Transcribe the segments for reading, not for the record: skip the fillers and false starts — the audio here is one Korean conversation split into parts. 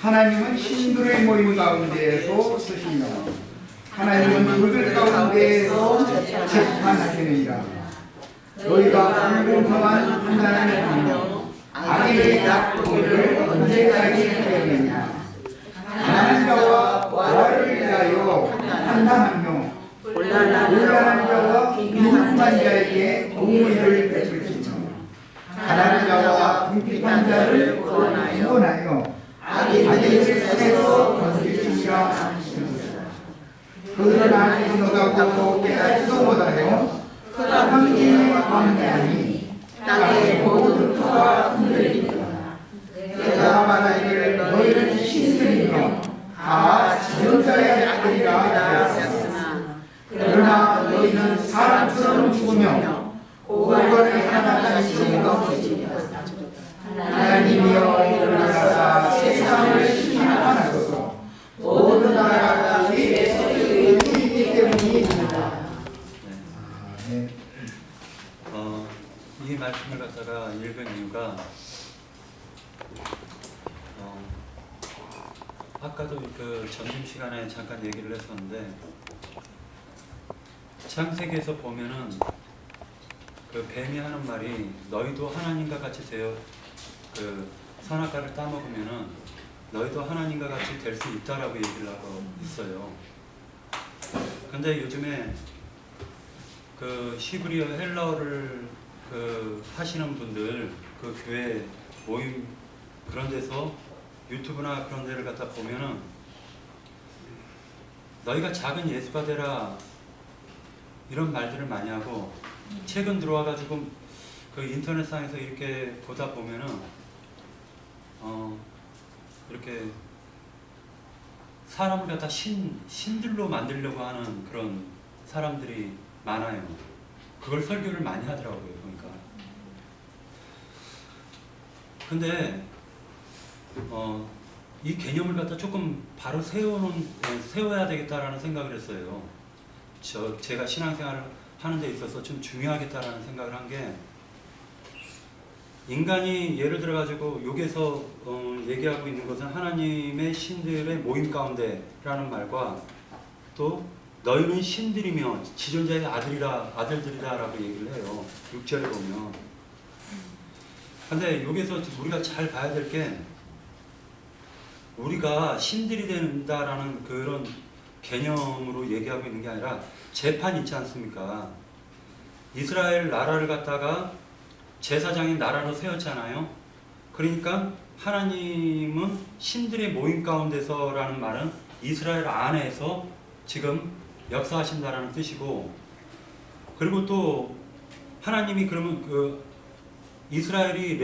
하나님은 신들의 모임 가운데에서 쓰시며 하나님은 그들 가운데에서 재판하시느니라. 너희가 공평한 판단을 하며 악인의 낙도를 언제까지 하려느냐. 가난한 자와 부활을 위하여 판단하며 곤란한 자와 빈곤한 자에게 공의를 베풀시며 가난한 자와 궁핍한 자를 구원하여 악인을 손에서 건지시라 하시니라. 그들은 아직 못하고 깨닫지도 못하여 황제의 왕래하니 땅의 모든 터가 흔들리니라. 내가 말하기를 너희는 신들이며 다 지존자의 아들이라 하였으나 그러나 너희는 사람처럼 죽으며 고관을 하나같이 없으시며 하나님이여 일어나사 세상을 심판하소서. 모든 나라가 주의 손에 있기 때문이니라. 이 말씀을 갖다가 읽은 이유가 아까도 그 점심시간에 잠깐 얘기를 했었는데 창세기에서 보면은 그 뱀이 하는 말이 너희도 하나님과 같이 되어 그 선악과를 따먹으면은 너희도 하나님과 같이 될 수 있다라고 얘기를 하고 있어요. 근데 요즘에 그 히브리어 헬라어를 그 하시는 분들 그 교회 모임 그런 데서 유튜브나 그런 데를 갖다 보면은 너희가 작은 예수가 되라 이런 말들을 많이 하고 최근 들어와가지고 그 인터넷상에서 이렇게 보다 보면은 이렇게 사람을 갖다 신들로 만들려고 하는 그런 사람들이 많아요. 그걸 설교를 많이 하더라고요. 그러니까. 근데 이 개념을 갖다 조금 바로 세워야 되겠다라는 생각을 했어요. 제가 신앙생활을 하는 데 있어서 좀 중요하겠다라는 생각을 한 게 인간이 예를 들어 가지고 여기서 얘기하고 있는 것은 하나님의 신들의 모임 가운데라는 말과 또 너희는 신들이며 지존자의 아들들이다 라고 얘기를 해요. 6절에 보면. 근데 여기서 우리가 잘 봐야 될 게 우리가 신들이 된다라는 그런 개념으로 얘기하고 있는 게 아니라 재판 있지 않습니까? 이스라엘 나라를 갖다가 제사장의 나라로 세웠잖아요. 그러니까 하나님은 신들의 모임 가운데서라는 말은 이스라엘 안에서 지금 역사하신다라는 뜻이고, 그리고 또 하나님이 그러면 그 이스라엘이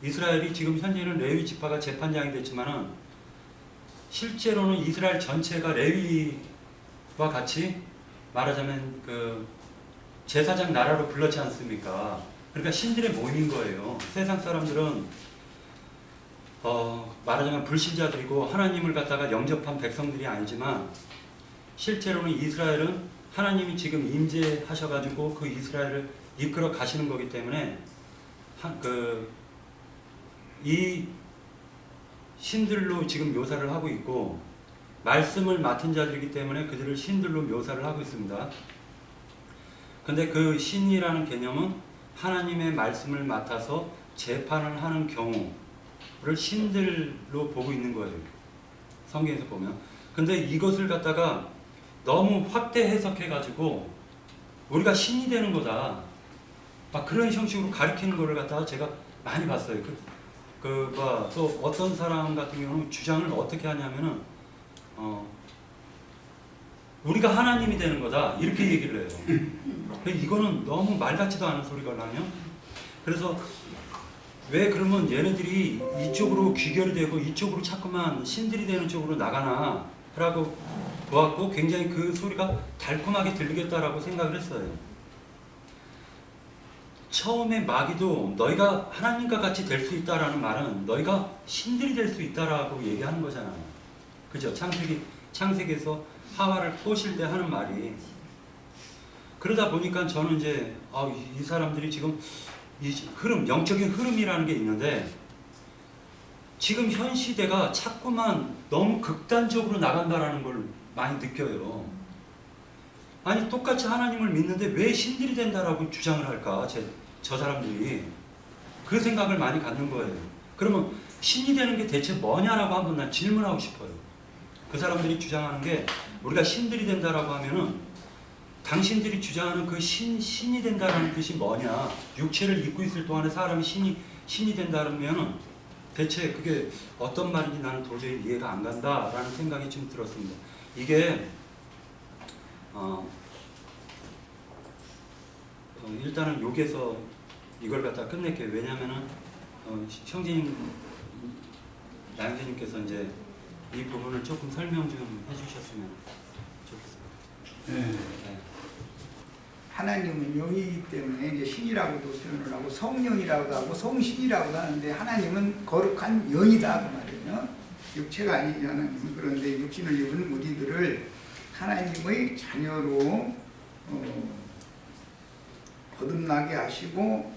이스라엘이 지금 현재는 레위 지파가 재판장이 됐지만은 실제로는 이스라엘 전체가 레위와 같이 말하자면 그 제사장 나라로 불렀지 않습니까? 그러니까 신들의 모임인 거예요. 세상 사람들은 말하자면 불신자들이고 하나님을 갖다가 영접한 백성들이 아니지만 실제로는 이스라엘은 하나님이 지금 임재하셔가지고 그 이스라엘을 이끌어 가시는 거기 때문에 이 신들로 지금 묘사를 하고 있고 말씀을 맡은 자들이기 때문에 그들을 신들로 묘사를 하고 있습니다. 근데 그 신이라는 개념은 하나님의 말씀을 맡아서 재판을 하는 경우를 신들로 보고 있는 거예요. 성경에서 보면. 근데 이것을 갖다가 너무 확대 해석해가지고 우리가 신이 되는 거다. 막 그런 형식으로 가리키는 거를 갖다가 제가 많이 봤어요. 또 어떤 사람 같은 경우는 주장을 어떻게 하냐면은, 우리가 하나님이 되는 거다. 이렇게 얘기를 해요. 이거는 너무 말 같지도 않은 소리거든요. 그래서 왜 그러면 얘네들이 이쪽으로 귀결이 되고 이쪽으로 자꾸만 신들이 되는 쪽으로 나가나 라고 보았고 굉장히 그 소리가 달콤하게 들리겠다라고 생각을 했어요. 처음에 마귀도 너희가 하나님과 같이 될 수 있다라는 말은 너희가 신들이 될 수 있다라고 얘기하는 거잖아요. 그죠? 창세기에서 하와를 꼬실 때 하는 말이. 그러다 보니까 저는 이제 이 사람들이 지금 이 흐름, 영적인 흐름이라는 게 있는데 지금 현 시대가 자꾸만 너무 극단적으로 나간다라는 걸 많이 느껴요. 아니 똑같이 하나님을 믿는데 왜 신들이 된다라고 주장을 할까? 저 사람들이 그 생각을 많이 갖는 거예요. 그러면 신이 되는 게 대체 뭐냐라고 한번 난 질문하고 싶어요. 그 사람들이 주장하는 게 우리가 신들이 된다라고 하면은 당신들이 주장하는 그 신이 된다라는 뜻이 뭐냐? 육체를 입고 있을 동안에 사람이 신이 된다면은 대체 그게 어떤 말인지 나는 도저히 이해가 안 간다라는 생각이 좀 들었습니다. 이게 일단은 여기에서 이걸 갖다 끝낼게요. 왜냐면은 형제님 나영재님께서 이제 이 부분을 조금 설명 좀 해주셨으면 좋겠습니다. 네. 하나님은 영이기 때문에 이제 신이라고도 표현을 하고 성령이라고도 하고 성신이라고도 하는데 하나님은 거룩한 영이다 그 말이에요. 육체가 아니지 하나님은. 그런데 육신을 입은 우리들을 하나님의 자녀로 거듭나게 하시고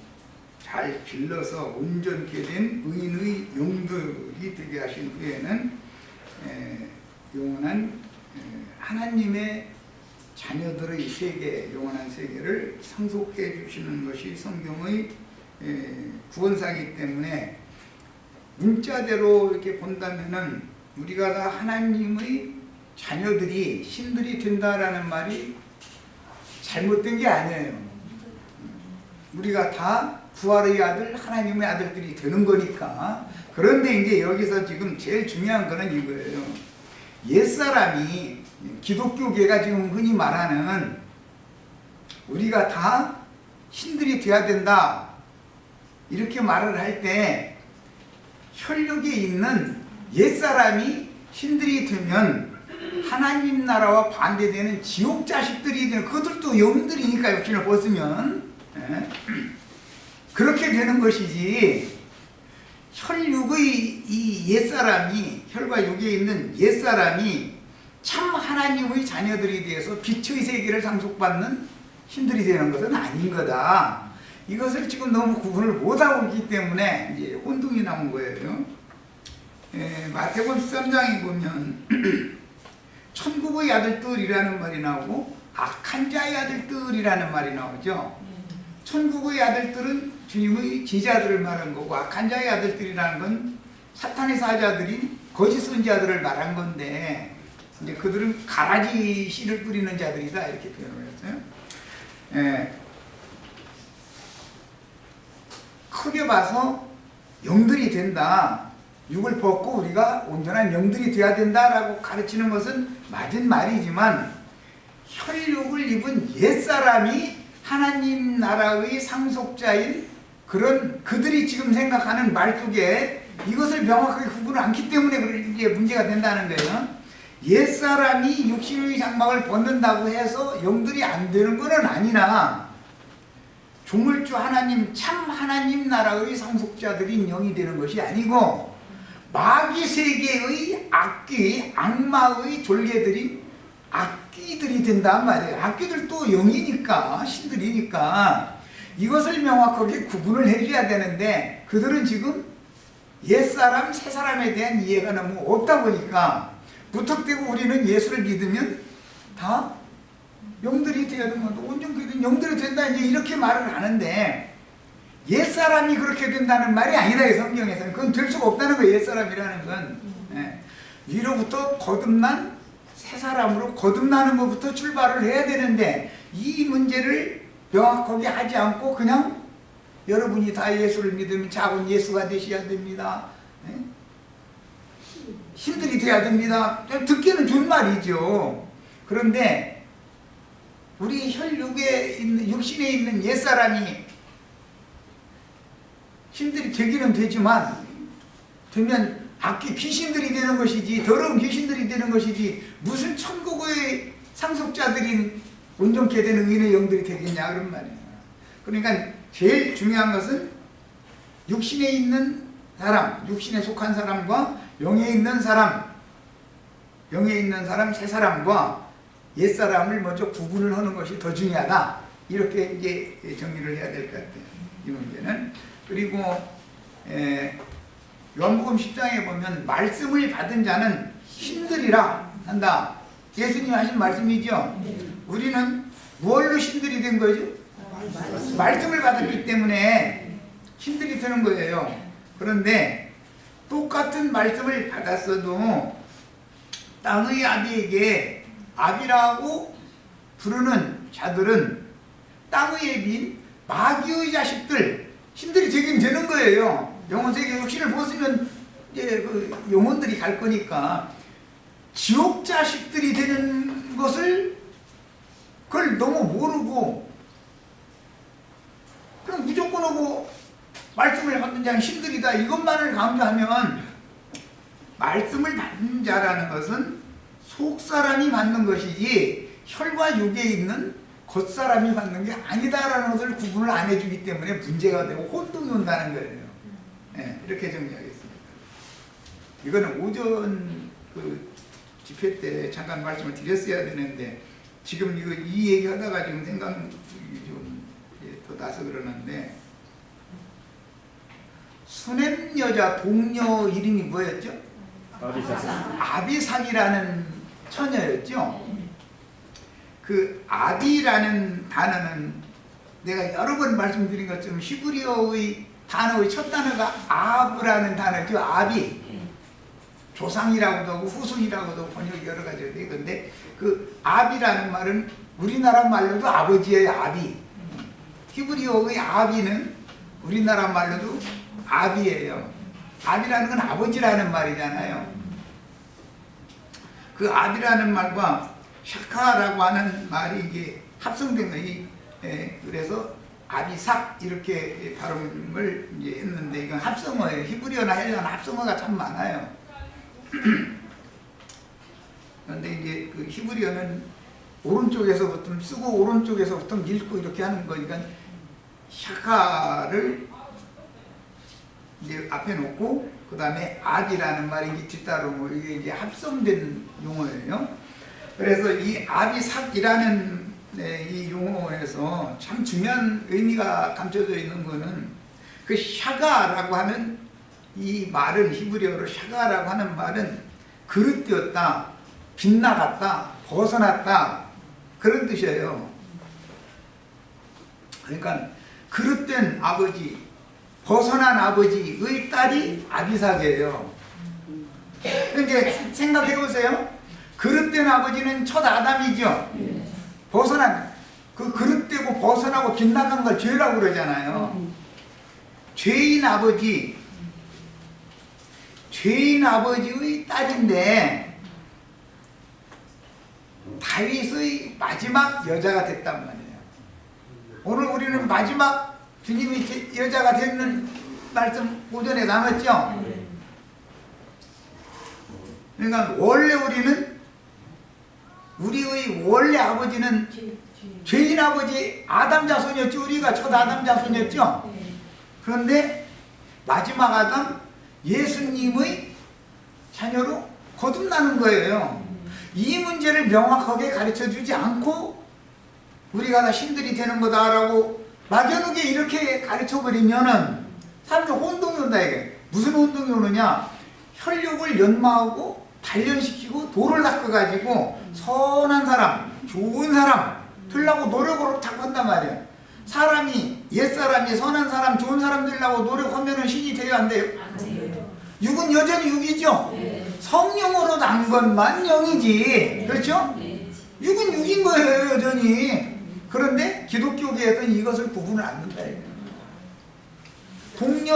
잘 길러서 온전케 된 의인의 용들이 되게 하신 후에는 영원한 하나님의 자녀들의 세계, 영원한 세계를 상속해 주시는 것이 성경의 구원사이기 때문에 문자대로 이렇게 본다면은 우리가 다 하나님의 자녀들이 신들이 된다라는 말이 잘못된 게 아니에요. 우리가 다 부활의 아들, 하나님의 아들들이 되는 거니까. 그런데 이제 여기서 지금 제일 중요한 거는 이거예요. 옛사람이 기독교계가 지금 흔히 말하는 우리가 다 신들이 돼야 된다 이렇게 말을 할 때 혈육에 있는 옛사람이 신들이 되면 하나님 나라와 반대되는 지옥 자식들이 되는, 그들도 영들이니까 육신을 벗으면 그렇게 되는 것이지, 혈육의 이 옛사람이, 혈과 육에 있는 옛사람이 참 하나님의 자녀들이 되어서 빛의 세계를 상속받는 신들이 되는 것은 아닌 거다. 이것을 지금 너무 구분을 못하고 있기 때문에 이제 혼동이 나온 거예요. 마태복음 13장에 보면 천국의 아들들이라는 말이 나오고 악한 자의 아들들이라는 말이 나오죠. 천국의 아들들은 주님의 제자들을 말한 거고, 악한 자의 아들들이라는 건 사탄의 사자들이 거짓 선지자들을 말한 건데, 이제 그들은 가라지 씨를 뿌리는 자들이다 이렇게 표현을 했어요. 크게 봐서 영들이 된다, 육을 벗고 우리가 온전한 영들이 되어야 된다라고 가르치는 것은 맞은 말이지만, 혈육을 입은 옛사람이 하나님 나라의 상속자인 그런 그들이 지금 생각하는 말 속에 이것을 명확하게 구분을 않기 때문에 이게 문제가 된다는 거예요. 옛사람이 육신의 장막을 벗는다고 해서 영들이 안 되는 것은 아니나, 조물주 하나님, 참 하나님 나라의 상속자들인 영이 되는 것이 아니고 마귀 세계의 악귀, 악마의 졸개들인 악귀들이 된단 말이에요. 악귀들도 영이니까, 신들이니까 이것을 명확하게 구분을 해줘야 되는데, 그들은 지금 옛사람, 새사람에 대한 이해가 너무 없다 보니까 무턱대고 우리는 예수를 믿으면 다 영들이 되어야 되는 것도 온전히 영들이 된다 이제 이렇게 말을 하는데, 옛사람이 그렇게 된다는 말이 아니다. 이 성경에서는 그건 될 수가 없다는 거예요. 옛사람이라는 건 위로부터 거듭난 새사람으로 거듭나는 것부터 출발을 해야 되는데, 이 문제를 명확하게 하지 않고 그냥 여러분이 다 예수를 믿으면 작은 예수가 되셔야 됩니다, 신들이 돼야 됩니다, 듣기는 좋은 말이죠. 그런데 우리 혈육에 있는, 육신에 있는 옛사람이 신들이 되기는 되지만, 되면 악귀 귀신들이 되는 것이지, 더러운 귀신들이 되는 것이지, 무슨 천국의 상속자들인 온전케 되는 의인의 영들이 되겠냐 그런 말이에요. 그러니까 제일 중요한 것은 육신에 있는 사람, 육신에 속한 사람과 영에 있는 사람, 새 사람과 옛 사람을 먼저 구분을 하는 것이 더 중요하다. 이렇게 이제 정리를 해야 될 것 같아요, 이 문제는. 그리고 요한복음 10장에 보면 말씀을 받은 자는 신들이라 한다. 예수님이 하신 말씀이죠. 우리는 무엇로 신들이 된 거죠? 말씀을 받았기 때문에 신들이 되는 거예요. 그런데 똑같은 말씀을 받았어도 땅의 아비에게 아비라고 부르는 자들은 땅의 애비인 마귀의 자식들, 신들이 되긴 되는 거예요. 영혼세계 육신을 벗으면 이제 그 영혼들이 갈 거니까 지옥 자식들이 되는 것을 그걸 너무 모르고 그럼 무조건 하고 말씀을 받는 자는 신들이다 이것만을 강조하면 말씀을 받는 자라는 것은 속사람이 받는 것이지 혈과 육에 있는 겉사람이 받는 게 아니다라는 것을 구분을 안 해주기 때문에 문제가 되고 혼동이 온다는 거예요. 네, 이렇게 정리하겠습니다. 이거는 오전 그 집회 때 잠깐 말씀을 드렸어야 되는데 지금 이 얘기 하다가 지금 생각이 좀 더 나서 그러는데 수냄 여자 동료 이름이 뭐였죠? 아비삭이라는 처녀였죠. 그 아비라는 단어는 내가 여러 번 말씀드린 것처럼 히브리어의 단어의 첫 단어가 아브라는 단어죠. 아비. 조상이라고도 하고 후손이라고도 번역이 여러 가지가 돼. 근데 그 아비라는 말은 우리나라 말로도 아버지예요. 아비. 히브리어의 아비는 우리나라 말로도 아비예요. 아비라는 건 아버지라는 말이잖아요. 그 아비라는 말과 샤카라고 하는 말이 이게 합성된 거예요. 그래서 아비삭 이렇게 발음을 이제 했는데 이건 합성어예요. 히브리어나 헬라나 합성어가 참 많아요. 그런데 이제 그 히브리어는 오른쪽에서부터 쓰고 오른쪽에서부터 읽고 이렇게 하는 거니까 샤카를 이제 앞에 놓고 그 다음에 아비라는 말이 뒤따르고 뭐 이게 이제 합성된 용어예요. 그래서 이 아비삭이라는 이 용어에서 참 중요한 의미가 감춰져 있는 거는 그 샤가라고 하는 이 말은 히브리어로 샤가라고 하는 말은 그릇되었다, 빗나갔다, 벗어났다 그런 뜻이에요. 그러니까 그릇된 아버지, 벗어난 아버지의 딸이 아비삭이에요. 그러니까 생각해 보세요. 그릇된 아버지는 첫 아담이죠. 벗어난 그 그릇되고 벗어나고 빗나간 걸 죄라고 그러잖아요. 죄인 아버지의 딸인데 다윗의 마지막 여자가 됐단 말이에요. 오늘 우리는 마지막 주님이 여자가 되는 말씀 오전에 나눴죠. 그러니까 원래 우리의 원래 아버지는 죄인 아버지 아담 자손이었죠. 우리가 첫 아담 자손이었죠. 그런데 마지막 아담 예수님의 자녀로 거듭나는 거예요. 이 문제를 명확하게 가르쳐주지 않고 우리가 다 신들이 되는 거다라고 막연하게 이렇게 가르쳐버리면은 사람들 혼동이 온다 이게. 무슨 혼동이 오느냐? 혈육을 연마하고 단련시키고 도를 닦아가지고 선한 사람, 좋은 사람 되려고 노력을 자꾸 한단 말이야. 사람이, 옛사람이 선한 사람, 좋은 사람 되려고 노력하면 신이 돼야 안 돼요? 육은 여전히 육이죠? 성령으로 난 것만 영이지. 그렇죠? 육은 육인 거예요, 여전히. 그런데 기독교계에서는 이것을 구분을 안 한다. 동료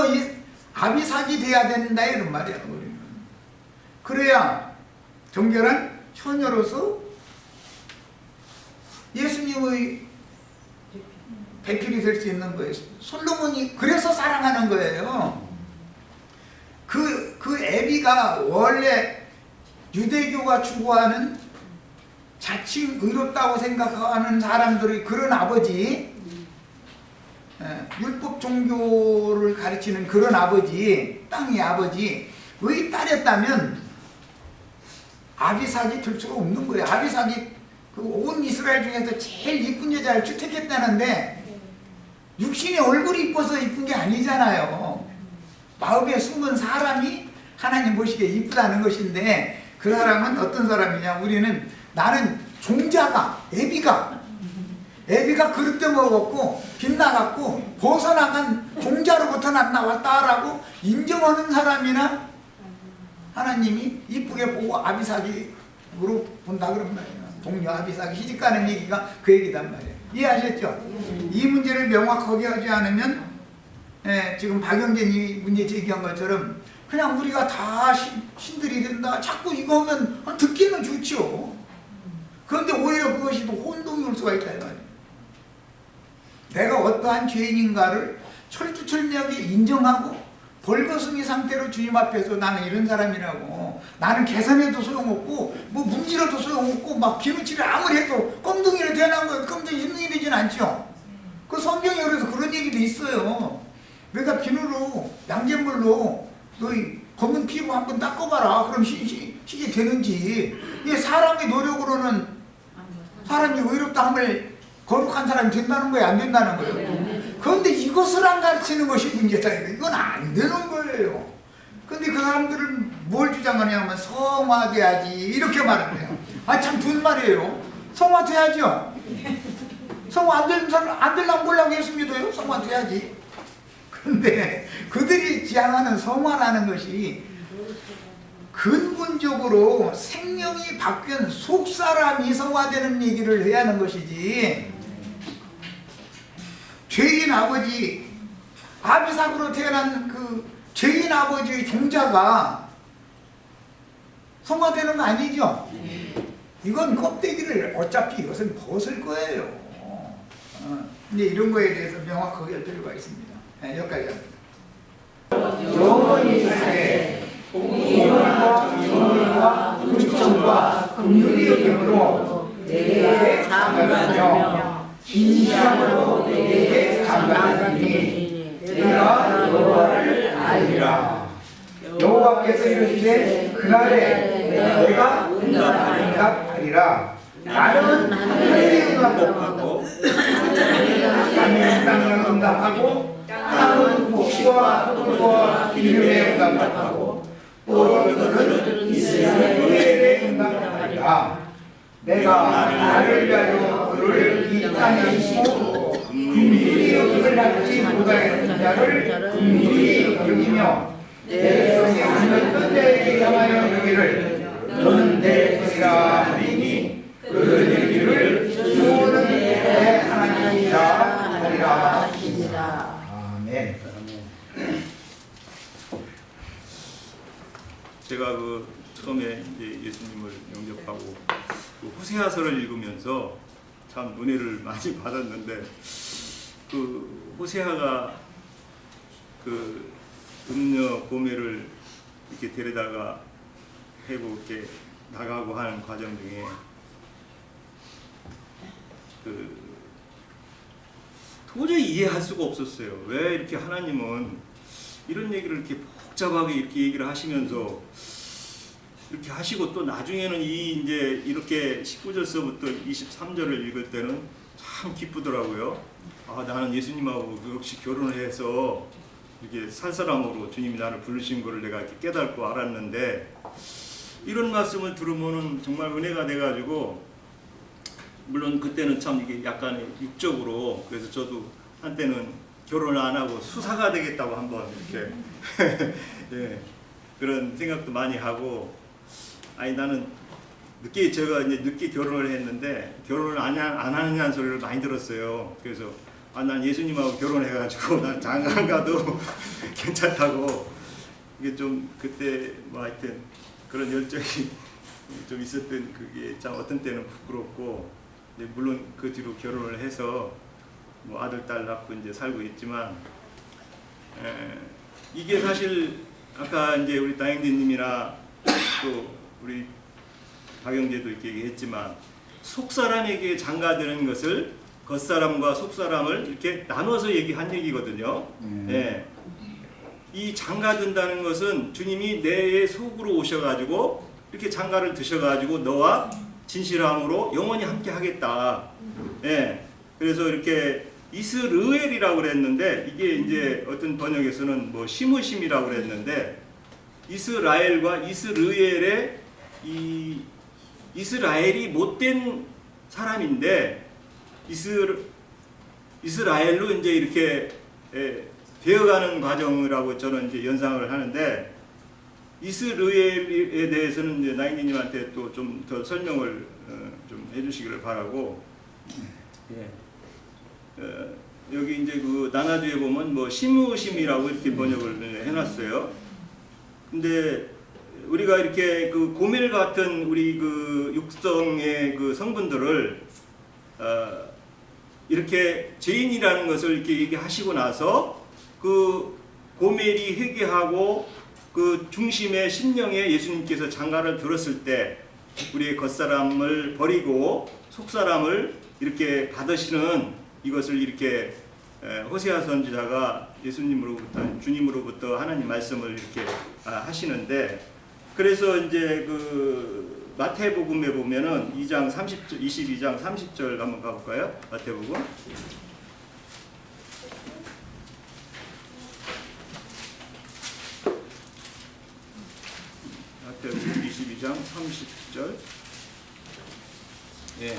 아비삭이 돼야 된다 이런 말이야. 우리는. 그래야 정결한 처녀로서 예수님의 배필이 될 수 있는 거예요. 솔로몬이 그래서 사랑하는 거예요. 그 애비가 원래 유대교가 추구하는 자칭 의롭다고 생각하는 사람들의 그런 아버지, 율법 종교를 가르치는 그런 아버지, 땅의 아버지의 딸이었다면 아비삭이 될 수가 없는 거예요. 아비삭이 그 온 이스라엘 중에서 제일 이쁜 여자를 주택했다는데 육신의 얼굴이 이뻐서 이쁜 게 아니잖아요. 마음에 숨은 사람이 하나님 보시기에 이쁘다는 것인데, 그 사람은 어떤 사람이냐, 우리는 나는 종자가 애비가 그릇돼 먹었고 빗나갔고 벗어나간 종자로부터 난 나왔다라고 인정하는 사람이나 하나님이 이쁘게 보고 아비삭으로 본다 그런 말이에요. 동료 아비삭이 시집가는 얘기가 그 얘기단 말이에요. 이해하셨죠? 이 문제를 명확하게 하지 않으면 지금 박영진이 문제 제기한 것처럼 그냥 우리가 다 신들이 된다, 자꾸 이거 하면 듣기는 좋죠. 그런데 오히려 그것이 또 혼동이 올 수가 있다 이 말이에요. 내가 어떠한 죄인인가를 철두철미하게 인정하고 벌거숭이 상태로 주님 앞에서 나는 이런 사람이라고, 나는 개선해도 소용없고 뭐 문지러도 소용없고 막 기름칠을 아무리 해도 껌둥이로 태어난 거예요. 껌둥이 힘둥이 되진 않죠. 그 성경에 그래서 그런 얘기도 있어요. 내가 비누로 양잿물로 너희 검은 피부 한번 닦아봐라. 그럼 시게 되는지. 이게 사람의 노력으로는 사람이 의롭다함을 거룩한 사람이 된다는 거예요? 안 된다는 거예요? 그런데 이것을 안 가르치는 것이 문제다. 이건 안 되는 거예요. 근데 그 사람들은 뭘 주장하냐면 성화돼야지 이렇게 말해요. 참 좋은 말이에요. 성화돼야죠. 성화 안 되는 사람 안 되려고 보려고 예수 믿어요. 성화돼야지. 그런데 그들이 지향하는 성화라는 것이 근본적으로 생명이 바뀐 속사람이 성화되는 얘기를 해야 하는 것이지, 죄인 아버지 아비삭으로 태어난 그 죄인 아버지의 종자가 성화되는 거 아니죠? 이건 껍데기를 어차피 이것은 벗을 거예요. 근데 이런 거에 대해서 명확하게 할 필요가 있습니다. 여기까지 합니다. 영원히 살되 공의와 정의와 은총과 긍휼의 힘으로 내게 장가하며 진실함으로 내게 장가하니 내가 여호와를 알리라. 여호와께서 이르시되 그날에 내가 응답하리라. 나는 하늘에 응답하고 땅에 응답하고 땅은 복시와 꿀과 기름에 응답하고 또 너희들은 이스라엘에 응답하리라. 내가 나를 위하여 그를 이 땅에 심고 긍휼히 여김을 받지 못하였던 자를 긍휼히 여기며 내 성에 하는 끝내에 향하여 여기를 너는 내 것이라 하리니 그 얘기를 주는 내 하나님이라 하리라. 아멘. 제가 처음에 이제 예수님을 영접하고 호세아서를 읽으면서 참 은혜를 많이 받았는데, 호세아가 음녀 고매를 이렇게 데려다가 해고 이렇게 나가고 하는 과정 중에 도저히 이해할 수가 없었어요. 왜 이렇게 하나님은 이런 얘기를 이렇게 복잡하게 이렇게 얘기를 하시면서 이렇게 하시고, 또 나중에는 이제 이렇게 19절서부터 23절을 읽을 때는 참 기쁘더라고요. 나는 예수님하고 역시 결혼을 해서 이렇게 살 사람으로 주님이 나를 부르신 거를 내가 이렇게 깨닫고 알았는데, 이런 말씀을 들으면은 정말 은혜가 돼가지고, 물론 그때는 참 이게 약간 육적으로, 그래서 저도 한때는 결혼을 안 하고 수사가 되겠다고 한번 이렇게 예, 그런 생각도 많이 하고, 나는 제가 이제 늦게 결혼을 했는데 결혼을 안 하느냐는 소리를 많이 들었어요. 그래서 난 예수님하고 결혼해가지고 난 장가 가도 괜찮다고, 이게 좀 그때 뭐 하여튼 그런 열정이 좀 있었던, 그게 참 어떤 때는 부끄럽고, 물론 그 뒤로 결혼을 해서 뭐 아들 딸 낳고 이제 살고 있지만, 이게 사실 아까 이제 우리 다행대님이나 또 우리 박영재도 이렇게 얘기했지만, 속사람에게 장가드는 것을 겉사람과 속사람을 이렇게 나눠서 얘기한 얘기거든요. 네. 이 장가든다는 것은 주님이 내 속으로 오셔가지고 이렇게 장가를 드셔가지고 너와 진실함으로 영원히 함께 하겠다. 네. 그래서 이렇게 이스르엘이라고 그랬는데 이게 이제 어떤 번역에서는 뭐 심으심이라고 그랬는데 이스라엘과 이스르엘의 이 이스라엘이 못된 사람인데 이스라엘로 이제 이렇게 되어가는 과정이라고 저는 이제 연상을 하는데 이스라엘에 대해서는 이제 나인기님한테 또 좀 더 설명을 좀 해주시기를 바라고. 여기 이제 그 나나주에 보면 뭐 심으심이라고 이렇게 번역을 해놨어요. 근데 우리가 이렇게 그 고멜 같은 우리 그 육성의 그 성분들을 이렇게 죄인이라는 것을 이렇게 얘기하시고 나서 그 고멜이 회개하고 그 중심의 심령에 예수님께서 장가를 들었을 때 우리의 겉사람을 버리고 속사람을 이렇게 받으시는 이것을 이렇게 호세아 선지자가 예수님으로부터 주님으로부터 하나님 말씀을 이렇게 하시는데 그래서 이제 그 마태복음에 보면은 2장 30절 22장 30절 한번 가볼까요? 마태복음. 마태복음 22장 30절. 예.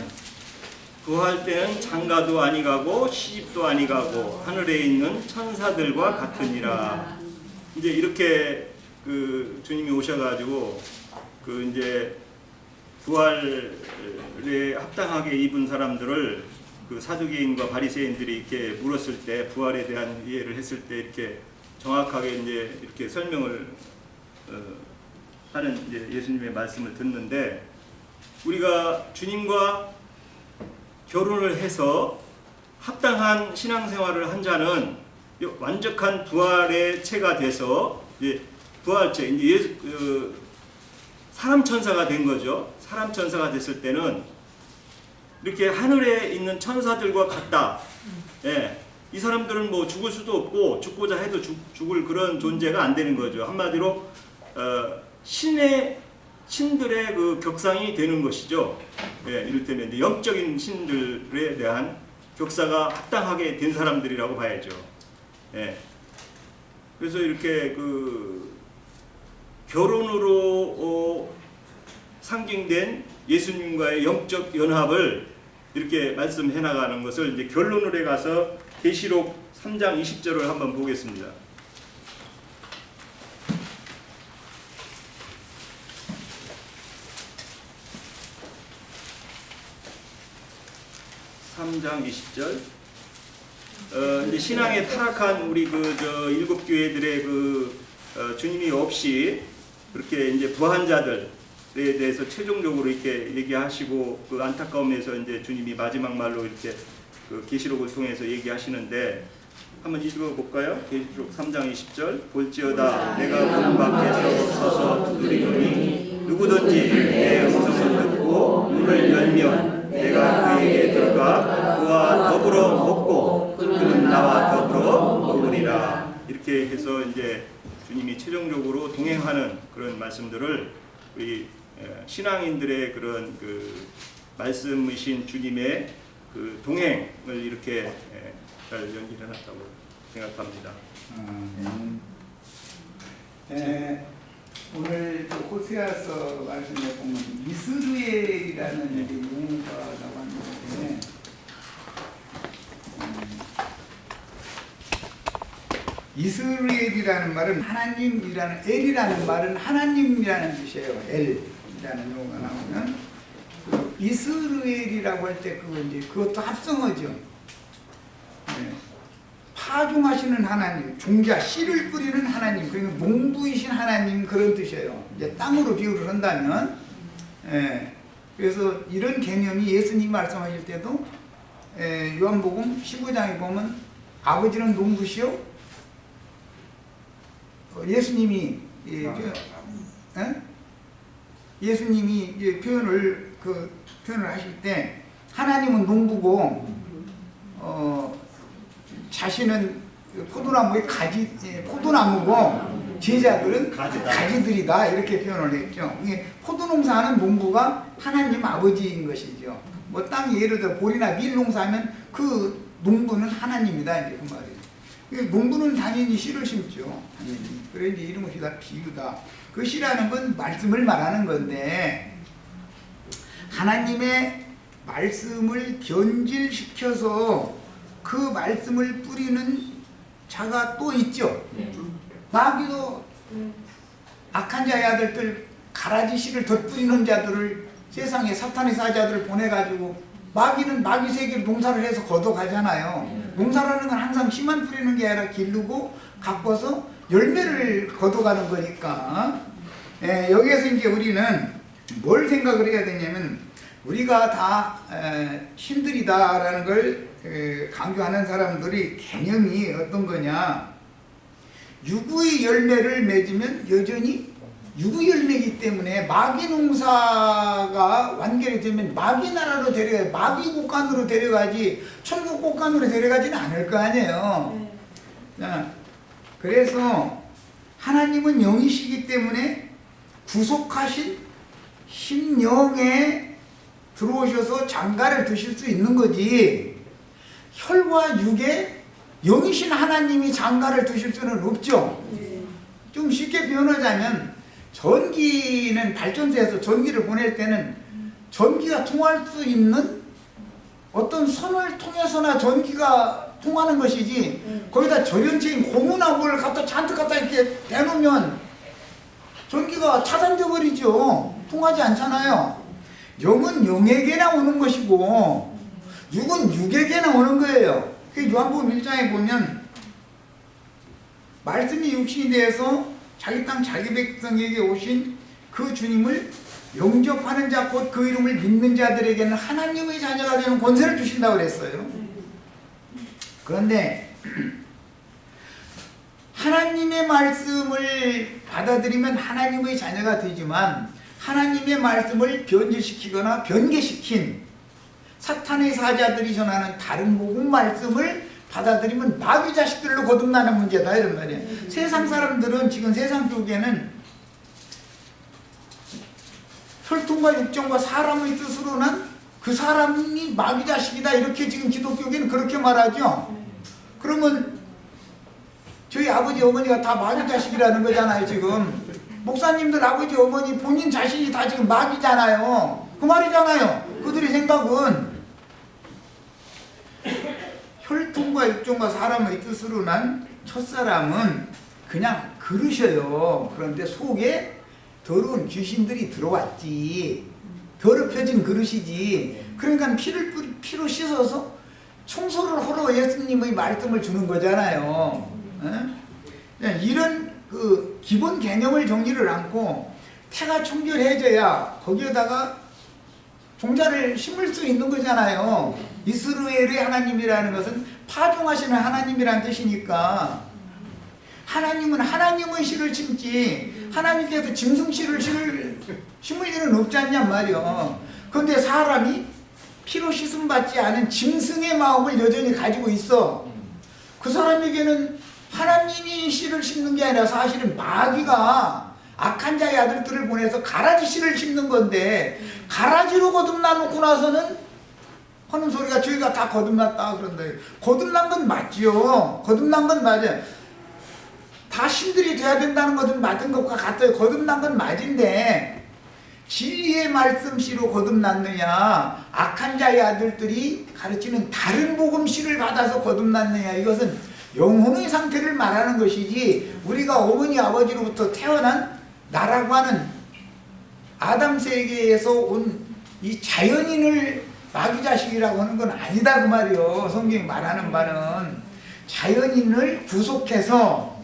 구할 때는 장가도 아니가고 시집도 아니가고 하늘에 있는 천사들과 같으니라. 이제 이렇게 그 주님이 오셔가지고 그 이제 부활에 합당하게 입은 사람들을 그 사두개인과 바리새인들이 이렇게 물었을 때 부활에 대한 이해를 했을 때 이렇게 정확하게 이제 이렇게 설명을 하는 이제 예수님의 말씀을 듣는데 우리가 주님과 결혼을 해서 합당한 신앙생활을 한 자는 완벽한 부활의 체가 돼서 이제 부활체 이제 사람 천사가 된 거죠. 사람 천사가 됐을 때는 이렇게 하늘에 있는 천사들과 같다. 예, 이 사람들은 뭐 죽을 수도 없고 죽고자 해도 죽을 그런 존재가 안 되는 거죠. 한마디로 신들의 그 격상이 되는 것이죠. 예, 이를테면 이제 영적인 신들에 대한 격사가 합당하게 된 사람들이라고 봐야죠. 예. 그래서 이렇게 그 결혼으로 상징된 예수님과의 영적 연합을 이렇게 말씀해 나가는 것을 이제 결론을 해 가서 계시록 3장 20절을 한번 보겠습니다. 3장 20절. 이제 신앙에 타락한 우리 일곱 교회들의 주님이 없이 그렇게 이제 부한 자들에 대해서 최종적으로 이렇게 얘기하시고 그 안타까움에서 이제 주님이 마지막 말로 이렇게 그 계시록을 통해서 얘기하시는데 한번 읽어볼까요? 계시록 3장 20절. 볼지어다 내가 문 밖에서 서서 두드리노니 누구든지 내 음성을 듣고 문을 열면 내가 그에게 들어가 그와 더불어 먹고 그는 나와 더불어 먹으리라. 이렇게 해서 이제 주님이 최종적으로 동행하는 그런 말씀들을 우리 신앙인들의 그런 그 말씀이신 주님의 그 동행을 이렇게 잘 연기해놨다고 생각합니다. 오늘 호세아서 말씀에 보면 이스라엘이라는 용어가 나왔는데 이스라엘이라는 말은 하나님이라는 엘이라는 말은 하나님이라는 뜻이에요. 엘이라는 용어가 나오면 그 이스라엘이라고 할 때 그것도 합성어죠. 네. 파종하시는 하나님, 종자, 씨를 뿌리는 하나님, 그러니까 농부이신 하나님 그런 뜻이에요. 이제 땅으로 비유를 한다면, 그래서 이런 개념이 예수님 말씀하실 때도 요한복음 15장에 보면 아버지는 농부시요. 예수님이 예수님이 표현을 하실 때 하나님은 농부고 자신은 포도나무의 포도나무고 제자들은 가지들이다 이렇게 표현을 했죠. 포도농사하는 농부가 하나님 아버지인 것이죠. 뭐 땅 예를 들어 보리나 밀 농사하면 그 농부는 하나님이다 이제 그 말이에요. 농부는 당연히 씨를 심죠. 당연히. 그래 이제 이런 것이 다 비유다. 그 씨라는 건 말씀을 말하는 건데 하나님의 말씀을 변질시켜서 그 말씀을 뿌리는 자가 또 있죠. 마귀도 악한 자의 아들들 가라지 씨를 덧뿌리는 자들을 세상에 사탄의 사자들을 보내가지고 마귀는 마귀 세계로 농사를 해서 걷어가잖아요. 농사라는 건 항상 씨만 뿌리는 게 아니라 기르고 가꿔서 열매를 걷어가는 거니까 여기에서 이제 우리는 뭘 생각을 해야 되냐면 우리가 다 신들이다라는 걸 강조하는 사람들이 개념이 어떤 거냐, 유구의 열매를 맺으면 여전히 유구 열매이기 때문에 마귀 농사가 완결이 되면 마귀 나라로 데려가요. 마귀 곳간으로 데려가지 천국 곳간으로 데려가지는 않을 거 아니에요. 그래서 하나님은 영이시기 때문에 구속하신 심령에 들어오셔서 장가를 드실 수 있는 거지, 혈과 육에 영이신 하나님이 장가를 드실 수는 없죠. 좀 쉽게 표현하자면 전기는 발전소에서 전기를 보낼 때는 전기가 통할 수 있는 어떤 선을 통해서나 전기가 통하는 것이지 거기다 절연체인 고무나 뭘 갖다 잔뜩 갖다 이렇게 대놓으면 전기가 차단돼 버리죠. 통하지 않잖아요. 영은 영에게나 오는 것이고 육은 육에게나 오는 거예요. 요한복음 1장에 보면 말씀이 육신이 되어서 자기 땅 자기 백성에게 오신 그 주님을 영접하는 자 곧 그 이름을 믿는 자들에게는 하나님의 자녀가 되는 권세를 주신다고 그랬어요. 그런데 하나님의 말씀을 받아들이면 하나님의 자녀가 되지만 하나님의 말씀을 변질시키거나 변개시킨 사탄의 사자들이 전하는 다른 복음 말씀을 받아들이면 마귀 자식들로 거듭나는 문제다 이런 말이에요. 세상 사람들은 지금 세상 쪽에는 혈통과 육정과 사람의 뜻으로 난 그 사람이 마귀 자식이다 이렇게 지금 기독교계는 그렇게 말하죠. 그러면 저희 아버지 어머니가 다 마귀 자식이라는 거잖아요. 지금 목사님들 아버지 어머니 본인 자신이 다 지금 마귀잖아요. 그 말이잖아요. 그들의 생각은 혈통과 육정과 사람의 뜻으로 난 첫사람은 그냥 그릇이에요. 그런데 속에 더러운 귀신들이 들어왔지. 더럽혀진 그릇이지. 그러니까 피로 씻어서 청소를 하러 예수님의 말씀을 주는 거잖아요. 이런 그 기본 개념을 정리를 않고 태가 청결해져야 거기에다가 종자를 심을 수 있는 거잖아요. 이스라엘의 하나님이라는 것은 파종하시는 하나님이라는 뜻이니까 하나님은 하나님의 씨를 심지 하나님께서 짐승씨를 심을 일은 없지 않냔 말이요. 그런데 사람이 피로 씻음 받지 않은 짐승의 마음을 여전히 가지고 있어. 그 사람에게는 하나님이 씨를 심는 게 아니라 사실은 마귀가 악한 자의 아들들을 보내서 가라지 씨를 심는 건데 가라지로 거듭나놓고 나서는 하는 소리가 저희가 다 거듭났다 그런다. 거듭난 건 맞지요. 거듭난 건 맞아요. 다 신들이 돼야 된다는 것은 맞은 것과 같아요. 거듭난 건 맞은데 진리의 말씀씨로 거듭났느냐 악한 자의 아들들이 가르치는 다른 복음씨를 받아서 거듭났느냐, 이것은 영혼의 상태를 말하는 것이지 우리가 어머니 아버지로부터 태어난 나라고 하는 아담 세계에서 온 이 자연인을 마귀 자식이라고 하는 건 아니다 그 말이요. 성경이 말하는 바는 자연인을 구속해서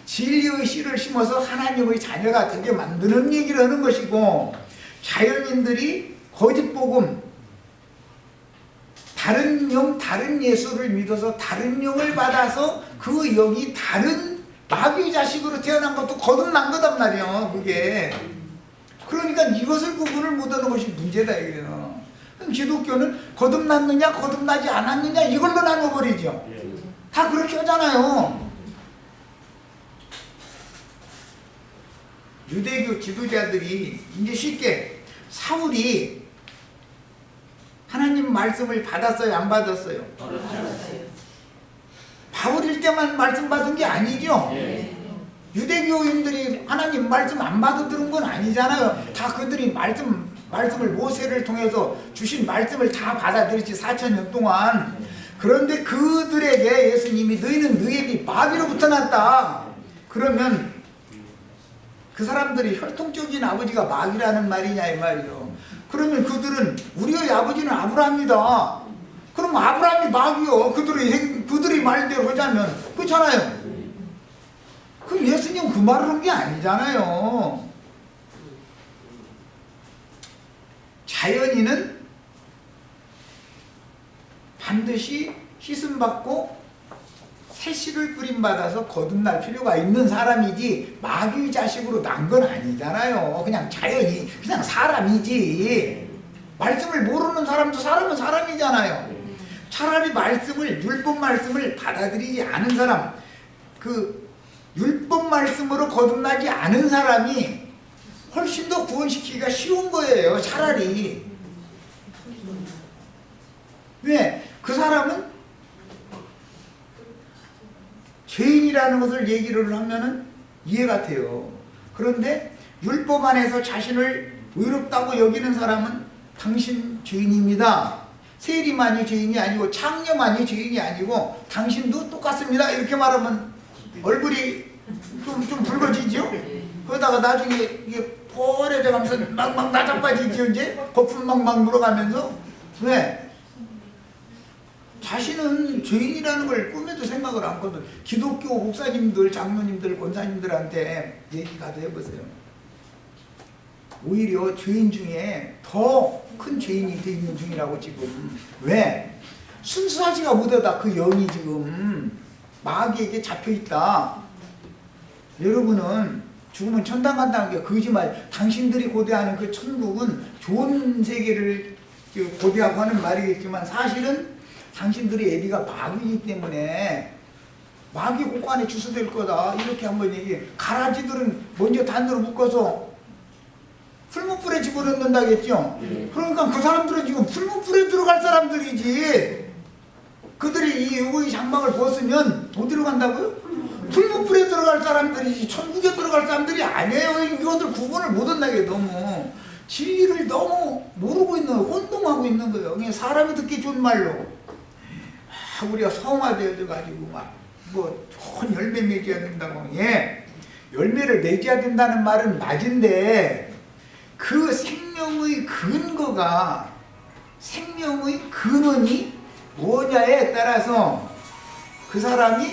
진리의 씨를 심어서 하나님의 자녀가 되게 만드는 얘기를 하는 것이고, 자연인들이 거짓 복음, 다른 영, 다른 예수를 믿어서 다른 영을 받아서 그 영이 다른 마귀 자식으로 태어난 것도 거듭난 거단 말이에요. 그게 그러니까 이것을 구분을 못하는 것이 문제다 이거예요. 기독교는 거듭났느냐 거듭나지 않았느냐 이걸로 나눠버리죠. 다 그렇게 하잖아요. 유대교 지도자들이 이제 쉽게 사울이 하나님 말씀을 받았어요? 안 받았어요? 바울일 때만 말씀 받은 게 아니죠? 유대교인들이 하나님 말씀 안 받아들은 건 아니잖아요. 다 그들이 말씀을 모세를 통해서 주신 말씀을 다 받아들였지 4,000년 동안. 그런데 그들에게 예수님이 너희는 너희에게 마귀로부터 났다. 그러면 그 사람들이 혈통적인 아버지가 마귀라는 말이냐 이 말이요. 그러면 그들은 우리의 아버지는 아브라함이다. 그럼 아브라함이 마귀요. 그들이 말대로 하자면 그렇잖아요. 그럼 예수님 그 말을 한 게 아니잖아요. 자연인은 반드시 씻음받고 새씨를 뿌림받아서 거듭날 필요가 있는 사람이지 마귀 자식으로 난 건 아니잖아요. 그냥 자연이 그냥 사람이지. 말씀을 모르는 사람도 사람은 사람이잖아요. 차라리 율법 말씀을 받아들이지 않은 사람, 그 율법 말씀으로 거듭나지 않은 사람이 훨씬 더 구원시키기가 쉬운 거예요. 차라리. 왜? 그 사람은 죄인이라는 것을 얘기를 하면은 이해가 돼요. 그런데 율법 안에서 자신을 의롭다고 여기는 사람은 당신 죄인입니다. 세리만이 죄인이 아니고 창녀만이 죄인이 아니고 당신도 똑같습니다. 이렇게 말하면 얼굴이 좀 붉어지죠? 그러다가 나중에 이게 포래져 가면서 막 나자빠지죠. 이제 거품 막 물어가면서. 왜? 자신은 죄인이라는 걸 꿈에도 생각을 안 하거든. 기독교 목사님들, 장로님들, 권사님들한테 얘기 가도 해보세요. 오히려 죄인 중에 더 큰 죄인이 돼 있는 중이라고 지금. 왜? 순수하지가 못하다. 그 영이 지금 마귀에게 잡혀있다. 여러분은 죽으면 천당 간다는 게 거짓말. 당신들이 고대하는 그 천국은 좋은 세계를 고대하고 하는 말이겠지만 사실은 당신들의 애비가 마귀이기 때문에 마귀 곳간에 주소될 거다. 이렇게 한번 얘기해. 가라지들은 먼저 단으로 묶어서 풀무불에 집어넣는다겠죠? 그러니까 그 사람들은 지금 풀무불에 들어갈 사람들이지. 그들이 이 의의 장막을 벗으면 어디로 간다고요? 풀무불에 들어갈 사람들이지 천국에 들어갈 사람들이 아니에요. 이것들 구분을 못한다게 너무 진리를 너무 모르고 있는 거예요. 혼동하고 있는 거예요. 그냥 사람이 듣기 좋은 말로 우리가 성화되어져 가지고 뭐 좋은 열매 맺어야 된다고. 예, 열매를 맺어야 된다는 말은 맞은데 그 생명의 근거가 생명의 근원이 뭐냐에 따라서 그 사람이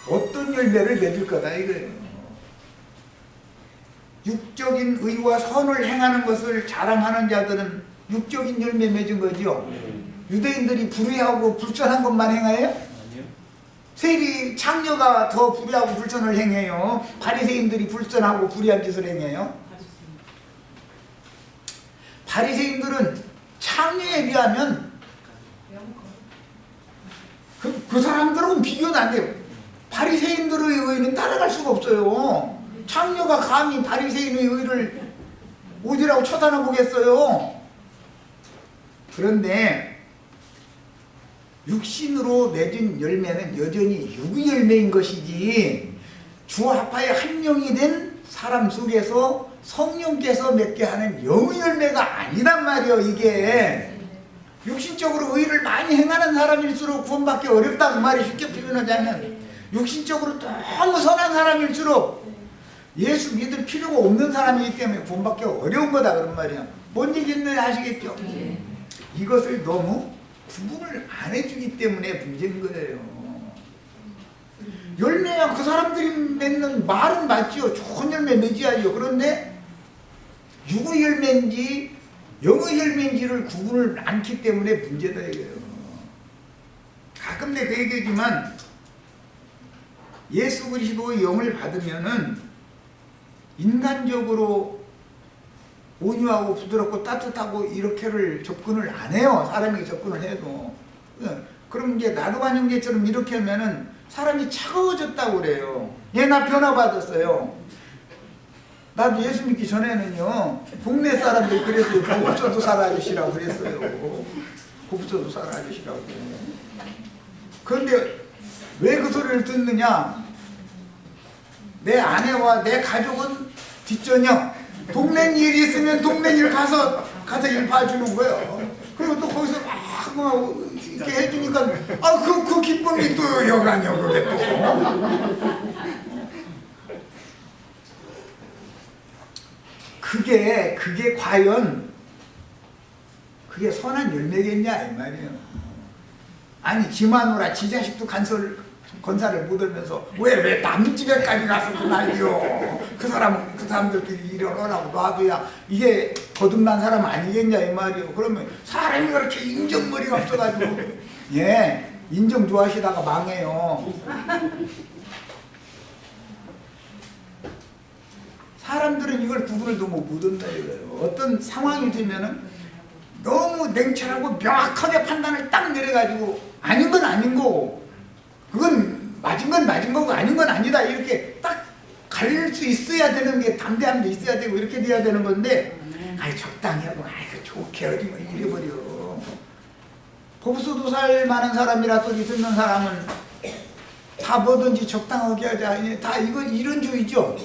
어떤 열매를 맺을 거다 이거예요. 육적인 의와 선을 행하는 것을 자랑하는 자들은 육적인 열매 맺은 거죠. 유대인들이 불의하고 불선한 것만 행해요? 아니요. 세리 창녀가 더 불의하고 불선을 행해요? 바리새인들이 불선하고 불의한 짓을 행해요? 바리새인들은 창녀에 비하면 그 사람들은 비교는 안 돼요. 바리새인들의 의는 따라갈 수가 없어요. 창녀가 감히 바리새인의 의를 어디라고 쳐다보겠어요? 그런데 육신으로 맺은 열매는 여전히 육의 열매인 것이지 주 하파의 한 영이 된 사람 속에서 성령께서 맺게 하는 영의 열매가 아니란 말이에요. 이게 육신적으로 의를 많이 행하는 사람일수록 구원받기 어렵다 그 말이 쉽게 표현하자면 육신적으로 너무 선한 사람일수록 예수 믿을 필요가 없는 사람이기 때문에 구원받기 어려운 거다 그런 말이야. 뭔 얘기인지 아시겠죠? 이것을 너무 구분을 안 해주기 때문에 문제인 거예요. 열매야 그 사람들이 맺는 말은 맞지요. 좋은 열매 맺어야죠. 그런데 육의 열매인지 영의 열매인지를 구분을 않기 때문에 문제다 이거예요. 가끔 내가 얘기하지만 예수 그리스도의 영을 받으면은 인간적으로 온유하고 부드럽고 따뜻하고 이렇게를 접근을 안 해요. 사람이 접근을 해도. 그럼 이제 나도관 형제처럼 이렇게 하면은 사람이 차가워졌다고 그래요. 얘 나 변화받았어요. 나도 예수 믿기 전에는요 동네 사람들이 그랬어요. 없어도 살아 아저씨라고 그랬어요. 고부서도살 아저씨라고. 그런데 왜 그 소리를 듣느냐? 내 아내와 내 가족은 뒷전형, 동네 일이 있으면 동네 일 가서 일 봐주는 거예요. 그리고 또 거기서 막 이렇게 해주니까 그 기쁨이 또 여간이요. 그게 또 그게 과연 그게 선한 열매겠냐 이 말이에요. 아니 지 마누라 지 자식도 건사를 못 하면서 왜 남 집에까지 가서 그 난리요. 그 사람들끼리 일을 하라고 놔둬야 이게 거듭난 사람 아니겠냐 이 말이에요. 그러면 사람이 그렇게 인정머리가 없어가지고 예 인정 좋아하시다가 망해요. 사람들은 이걸 구분을 너무 못한다 이거예요. 어떤 상황이 되면은 너무 냉철하고 명확하게 판단을 딱 내려가지고 아닌 건 아닌 거고 그건 맞은 건 맞은 거고 아닌 건 아니다 이렇게 딱 가릴 수 있어야 되는 게 담대함도 있어야 되고 이렇게 돼야 되는 건데 아이 적당히 하고 아이 좋게 어디 뭐 이래버려. 법수도 살 많은 사람이라 소리 듣는 사람은 다 뭐든지 적당하게 하자 다 이건 이런 주의죠.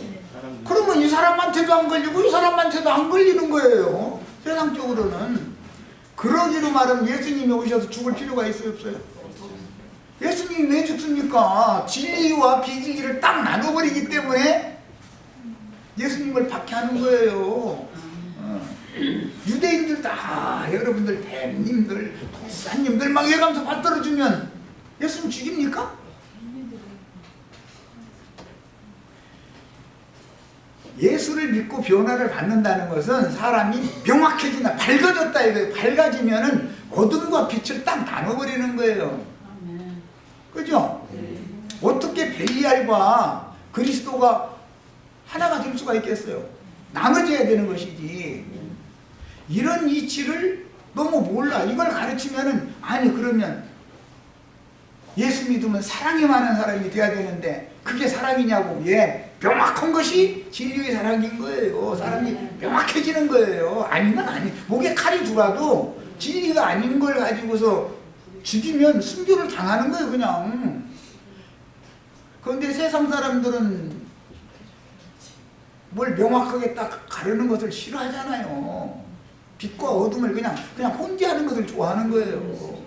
그러면 이 사람한테도 안 걸리고 이 사람한테도 안 걸리는 거예요. 세상적으로는. 그러기로 말하면 예수님이 오셔서 죽을 필요가 있어요 없어요? 예수님이 왜 죽습니까? 진리와 비진리를 딱 나눠버리기 때문에 예수님을 박해하는 거예요. 유대인들 다 여러분들 뱀님들 도사님들 막 예감서 받들어주면 예수님 죽입니까? 예수를 믿고 변화를 받는다는 것은 사람이 명확해진다, 밝아졌다 이거예요. 밝아지면은 어둠과 빛을 딱 나눠버리는 거예요. 그죠? 어떻게 벨리알과 그리스도가 하나가 될 수가 있겠어요? 나눠져야 되는 것이지. 이런 이치를 너무 몰라. 이걸 가르치면은 아니 그러면 예수 믿으면 사랑이 많은 사람이 돼야 되는데 그게 사랑이냐고. 예, 명확한 것이 진리의 사랑인 거예요. 사람이 명확해지는 거예요. 아니면 아니. 목에 칼이 들어와도 진리가 아닌 걸 가지고서 죽이면 순교를 당하는 거예요 그냥. 그런데 세상 사람들은 뭘 명확하게 딱 가르는 것을 싫어하잖아요. 빛과 어둠을 그냥 혼재하는 것을 좋아하는 거예요.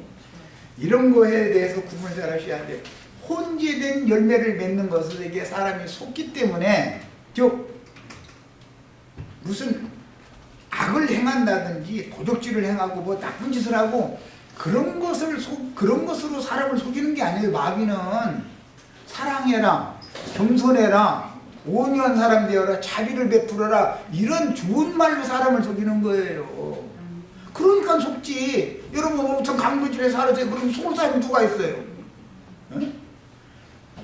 이런 거에 대해서 구분을 잘 하셔야 돼요. 혼재된 열매를 맺는 것에게 사람이 속기 때문에 즉 무슨 악을 행한다든지 도적질을 행하고 뭐 나쁜 짓을 하고 그런 것으로 사람을 속이는 게 아니에요. 마귀는 사랑해라, 겸손해라, 온유한 사람 되어라, 자비를 베풀어라 이런 좋은 말로 사람을 속이는 거예요. 그러니까 속지. 여러분 엄청 강도질에 살아서 그럼 속을 사람이 누가 있어요? 응?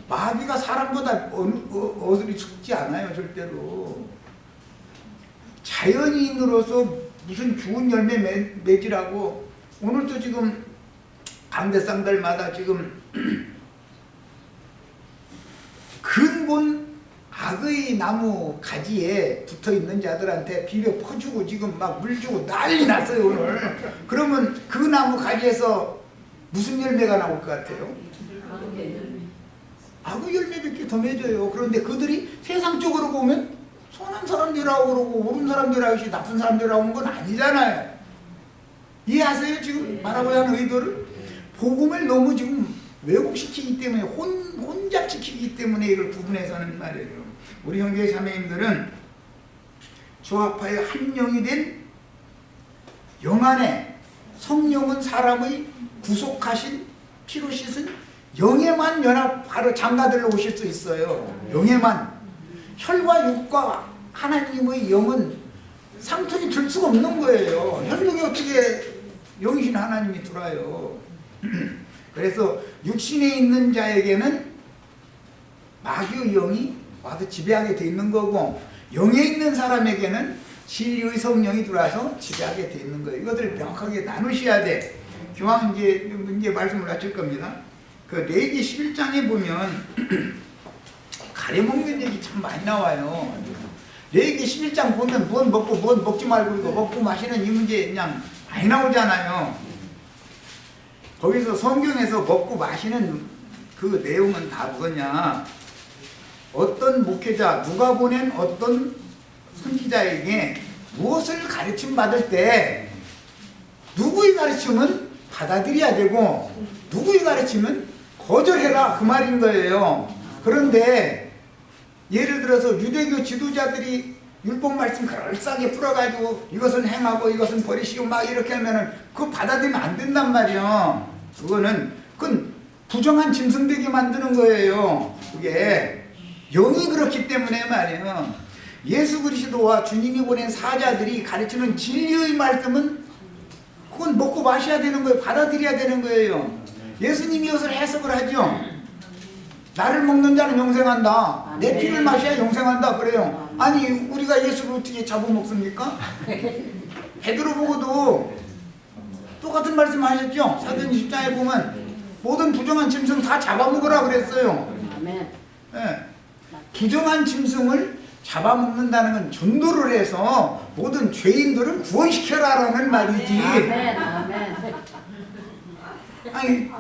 마귀가 사람보다 어들이 속지 않아요 절대로. 자연인으로서 무슨 좋은 열매 맺으라고 오늘도 지금 강대상들마다 지금 근본 악의 나무 가지에 붙어있는 자들한테 비벼 퍼주고 지금 막 물 주고 난리 났어요 오늘. 그러면 그 나무 가지에서 무슨 열매가 나올 것 같아요? 악의 열매밖에 더 맺어요. 그런데 그들이 세상적으로 보면 선한 사람들이라고 그러고 옳은 사람들이라고 하지 나쁜 사람들이라고 하는 건 아니잖아요. 이해하세요? 지금 말하고자 하는 의도를? 복음을 너무 지금 왜곡시키기 때문에 혼잡시키기 때문에 이걸 구분해서 하는 말이에요. 우리 형제 자매님들은 조합하여 한 영이 된 영 안에 성령은 사람의 구속하신 피로 씻은 영에만 연합하러 장가들러 오실 수 있어요. 영에만. 혈과 육과 하나님의 영은 상통이 들 수가 없는 거예요. 혈육이 어떻게 영이신 하나님이 들어요. 그래서 육신에 있는 자에게는 마귀의 영이 와서 지배하게 돼 있는 거고 영에 있는 사람에게는 진리의 성령이 들어와서 지배하게 돼 있는 거예요. 이것을 명확하게 나누셔야 돼. 교황 이제 말씀을 하실 겁니다. 그 레위기 11장에 보면 가려먹는 얘기 참 많이 나와요. 레위기 11장 보면 뭔 먹고 뭔 먹지 말고 이거 먹고 마시는 이 문제 그냥 많이 나오잖아요. 거기서 성경에서 먹고 마시는 그 내용은 다 뭐냐? 어떤 목회자, 누가 보낸 어떤 선지자에게 무엇을 가르침 받을 때 누구의 가르침은 받아들여야 되고 누구의 가르침은 거절해라 그 말인 거예요. 그런데 예를 들어서 유대교 지도자들이 율법 말씀 그럴싸하게 풀어가지고 이것은 행하고 이것은 버리시고 막 이렇게 하면은 그거 받아들이면 안 된단 말이야. 그건 부정한 짐승 되게 만드는 거예요. 그게 영이 그렇기 때문에 말이에요. 예수 그리스도와 주님이 보낸 사자들이 가르치는 진리의 말씀은 그건 먹고 마셔야 되는 거예요. 받아들여야 되는 거예요. 예수님이 이것을 해석을 하죠. 나를 먹는 자는 영생한다. 내 피를 마셔야 영생한다 그래요. 아니 우리가 예수를 어떻게 잡아먹습니까? 베드로 보고도 똑같은 말씀 하셨죠. 사도행 10장에 보면 모든 부정한 짐승 다 잡아먹으라 그랬어요. 네. 부정한 짐승을 잡아먹는다는 건 전도를 해서 모든 죄인들을 구원시켜라라는 말이지. 아니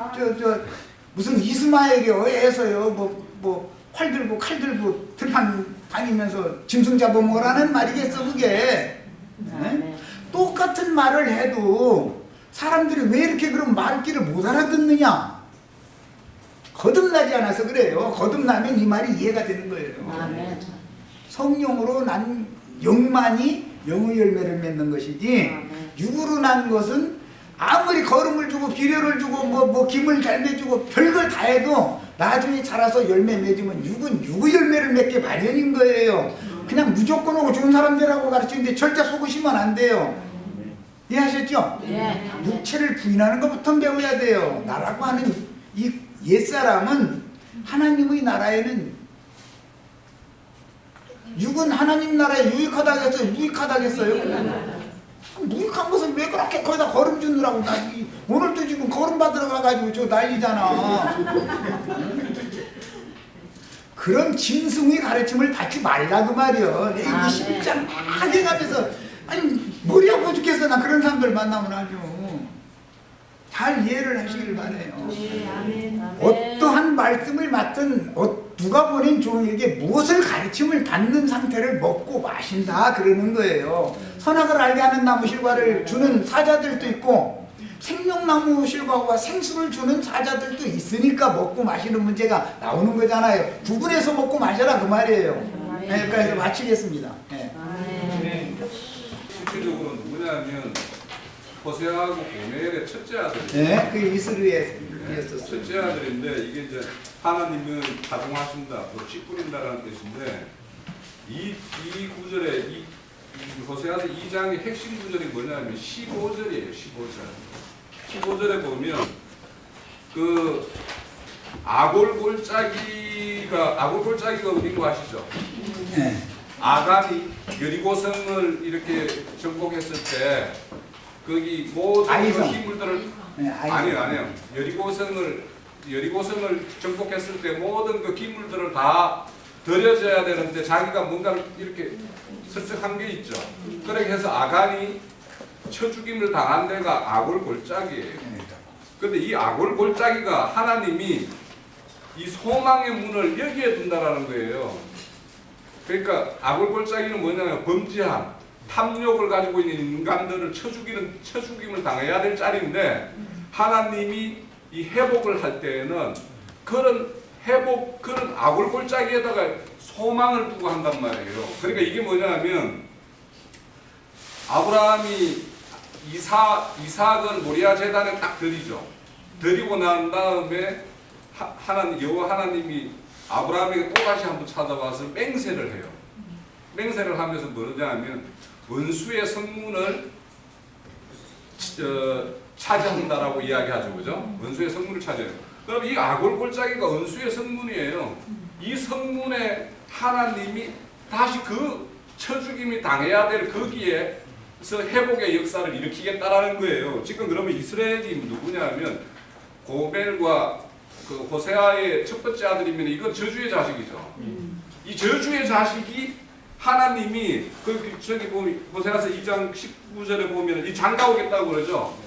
무슨 이스마엘이 어에서요 뭐 활 들고 칼 들고 들판 다니면서 짐승 잡아먹으라는 말이겠어 그게. 네? 똑같은 말을 해도 사람들이 왜 이렇게 그런 말귀를 못 알아듣느냐? 거듭나지 않아서 그래요. 거듭나면 이 말이 이해가 되는 거예요. 성령으로 난 영만이 영의 열매를 맺는 것이지 육으로 난 것은 아무리 거름을 주고 비료를 주고 뭐 김을 잘 내주고 별걸 다 해도 나중에 자라서 열매 맺으면 육은 육의 열매를 맺게 마련인 거예요. 그냥 무조건 오고 좋은 사람들하고 가르치는데 절대 속으시면 안 돼요. 이해하셨죠? 네. 육체를 부인하는 것부터 배워야 돼요. 나라고 하는 이 옛사람은 하나님의 나라에는 육은 하나님 나라에 유익하다겠어요? 무익하다겠어요? 무익한 것을 왜 그렇게 거기다 거름 주느라고 난리. 오늘도 지금 거름 받으러 가가지고 저 난리잖아. 그런 짐승의 가르침을 받지 말라 그 말이야. 내 이거 심장 막 해가면서 아니 머리 아파 죽겠어. 나 그런 사람들 만나면 아주 잘 이해를 하시길 바라요. 어떠한 말씀을 맡든 누가 보낸 종에게 무엇을 가르침을 받는 상태를 먹고 마신다 그러는 거예요. 선악을 알게 하는 나무실과를 주는 사자들도 있고 생명나무 실과와 생수를 주는 사자들도 있으니까 먹고 마시는 문제가 나오는 거잖아요. 구분해서 먹고 마셔라 그 말이에요. 네, 그래서 마치겠습니다. 네. 실질적으로 누구냐면 호세아하고 고멜의 첫째 아들이. 네, 그 이스루에였었어요. 첫째 아들인데 이게 이제 하나님은 가동하신다, 또 씨 뿌린다라는 뜻인데 이 구절에 이 호세아서 2장의 핵심 구절이 뭐냐면 15절이에요. 15절. 15절에 보면 그 아골골짜기가 어딘 거 아시죠? 네. 아간이 여리고성을 이렇게 정복했을 때 거기 모든 희물들을 네, 아니요. 여리고성을 정복했을 때 모든 그 기물들을 다 드려져야 되는데 자기가 뭔가를 이렇게 설득한 게 있죠. 그렇게 해서 아간이 쳐죽임을 당한 데가 아골골짜기예요. 그런데 이 아골골짜기가 하나님이 이 소망의 문을 여기에 둔다라는 거예요. 그러니까 아골골짜기는 뭐냐면 범죄함, 탐욕을 가지고 있는 인간들을 쳐죽임을 당해야 될 자리인데 하나님이 이 회복을 할 때에는 그런 아골골짜기에다가 소망을 두고 한단 말이에요. 그러니까 이게 뭐냐면 아브라함이 이삭을 모리아 제단에 딱 드리죠. 드리고 난 다음에 여호와 하나님이 아브라함에게 또다시 한번 찾아와서 맹세를 해요. 맹세를 하면서 뭐냐면 원수의 성문을 차지한다라고 이야기하죠. 그죠? 원수의 성문을 차지해요. 그럼 이 아골골짜기가 원수의 성문이에요. 이 성문에 하나님이 다시 그 쳐죽임이 당해야 될 거기에서 회복의 역사를 일으키겠다라는 거예요. 지금 그러면 이스라엘이 누구냐면 고멜과 그 호세아의 첫 번째 아들이면 이건 저주의 자식이죠. 이 저주의 자식이 하나님이 저기 보면 호세아서 2장 19절에 보면 이 장가 오겠다고 그러죠.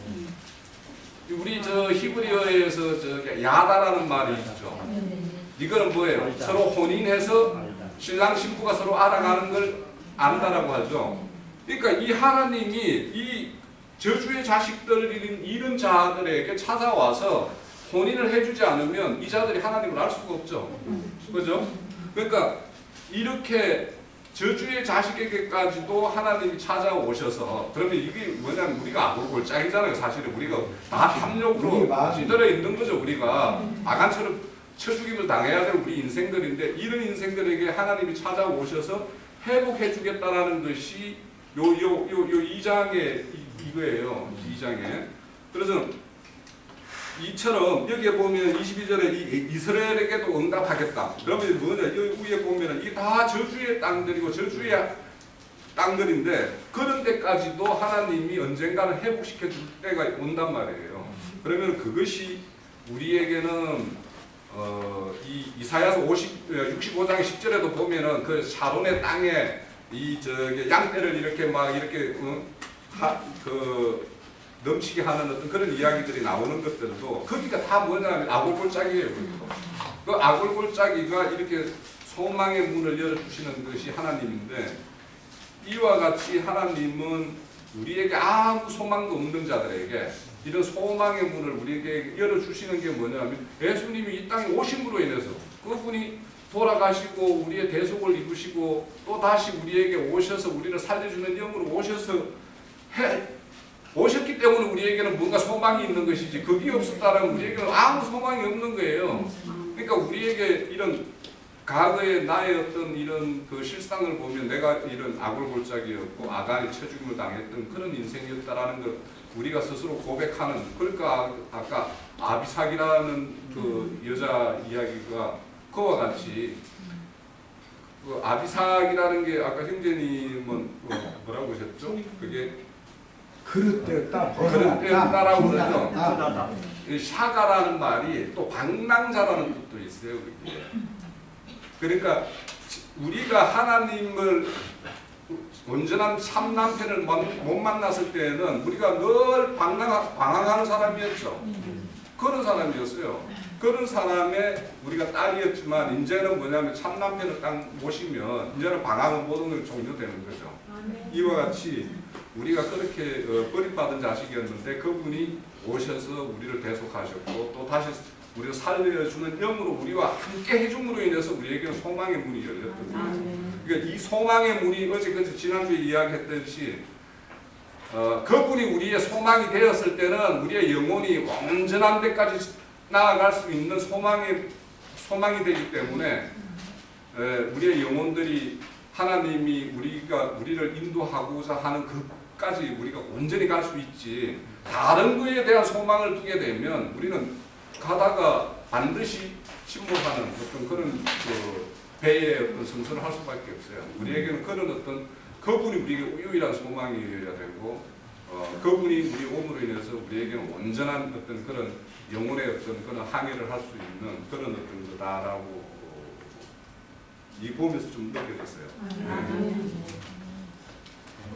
우리 저 히브리어에서 저 야다라는 말이 있죠. 이거는 뭐예요? 서로 혼인해서 신랑 신부가 서로 알아가는 걸 안다라고 하죠. 그러니까 이 하나님이 이 저주의 자식들 이런 자들에게 찾아와서 혼인을 해주지 않으면 이 자들이 하나님을 알 수가 없죠. 그죠? 그러니까 이렇게 저주의 자식에게까지도 하나님이 찾아오셔서, 그러면 이게 뭐냐면 우리가 아골골짝이잖아요. 사실은 우리가 다 탐욕으로 찌들어 있는 거죠. 우리가 아간처럼 쳐죽임을 당해야 될 우리 인생들인데, 이런 인생들에게 하나님이 찾아오셔서 회복해 주겠다라는 것이 요 2장에 이거예요. 2장에. 그래서 이처럼 여기에 보면 22절에 이스라엘에게도 응답하겠다. 그러면 뭐냐? 여기 위에 보면 이게 다 저주의 땅들이고 저주의 땅들인데, 그런 데까지도 하나님이 언젠가는 회복시켜 줄 때가 온단 말이에요. 그러면 그것이 우리에게는 이 이사야서 65장 10절에도 보면은 그 샤론의 땅에 이 저기 양떼를 이렇게 막 이렇게 넘치게 하는 어떤 그런 이야기들이 나오는 것들도, 거기가 다 뭐냐면 아골골짜기예요. 그 아골골짜기가 이렇게 소망의 문을 열어주시는 것이 하나님인데, 이와 같이 하나님은 우리에게 아무 소망도 없는 자들에게 이런 소망의 문을 우리에게 열어주시는 게 뭐냐면, 예수님이 이 땅에 오심으로 인해서 그분이 돌아가시고 우리의 대속을 이루시고 또 다시 우리에게 오셔서 우리를 살려주는 영으로 오셨기 때문에 우리에게는 뭔가 소망이 있는 것이지, 그게 없었다면 우리에게는 아무 소망이 없는 거예요. 그러니까 우리에게 이런 과거의 나의 어떤 이런 그 실상을 보면 내가 이런 아골골짝이었고 아간이 쳐죽임을 당했던 그런 인생이었다라는 걸 우리가 스스로 고백하는, 그러니까 아까 아비삭이라는 그 여자 이야기가 그와 같이, 그 아비삭이라는 게 아까 형제님은 뭐라고 하셨죠? 그게 그릇되었다, 그릇되었다라고 그러죠. 벗어났다. 이 샤가라는 말이 또 방랑자라는 뜻도 있어요. 그게. 그러니까 우리가 하나님을 온전한 참 남편을 못 만났을 때는 우리가 늘 방황하는 사람이었죠. 그런 사람이었어요. 그런 사람의 우리가 딸이었지만, 이제는 뭐냐면 참 남편을 딱 모시면 이제는 방황은 모든 걸 종료되는 거죠. 이와 같이 우리가 그렇게 버림받은 자식이었는데 그분이 오셔서 우리를 대속하셨고 또 다시 우리를 살려주는 영으로 우리와 함께 해줌으로 인해서 우리에게는 소망의 문이 열렸던 거예요. 그러니까 이 소망의 문이 어제 지난주에 이야기했듯이 그분이 우리의 소망이 되었을 때는 우리의 영혼이 온전한 데까지 나아갈 수 있는 소망이 되기 때문에 우리의 영혼들이 하나님이 우리를 인도하고자 하는 그까지 우리가 온전히 갈 수 있지, 다른 거에 대한 소망을 두게 되면 우리는 가다가 반드시 침몰하는 어떤 그런 그 배의 어떤 성선을 할 수밖에 없어요. 우리에게는 그런 어떤 그분이 우리에게 유일한 소망이어야 되고, 그분이 우리 오므로 인해서 우리에게는 온전한 어떤 그런 영혼의 어떤 그런 항해를 할 수 있는 그런 어떤 거다라고 이 보면서 좀 느껴졌어요.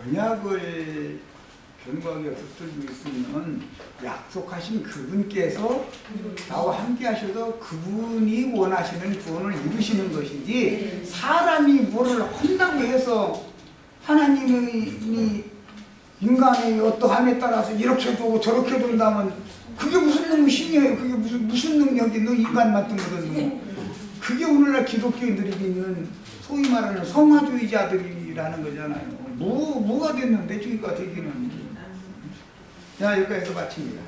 언약을 견고하게 붙들고 있으면 약속하신 그분께서 나와 함께 하셔도 그분이 원하시는 구원을 이루시는 것이지, 사람이 뭐를 한다고 해서 하나님이 인간의 어떠함에 따라서 이렇게 두고 저렇게 둔다면 그게 무슨 놈의 신이에요? 그게 무슨 능력이 너 인간 같은 거든. 그게 오늘날 기독교인들이 있는 소위 말하는 성화주의자들이라는 거잖아요. 뭐가 됐는데 주의가 되기는. 자, 여기까지서 마칩니다.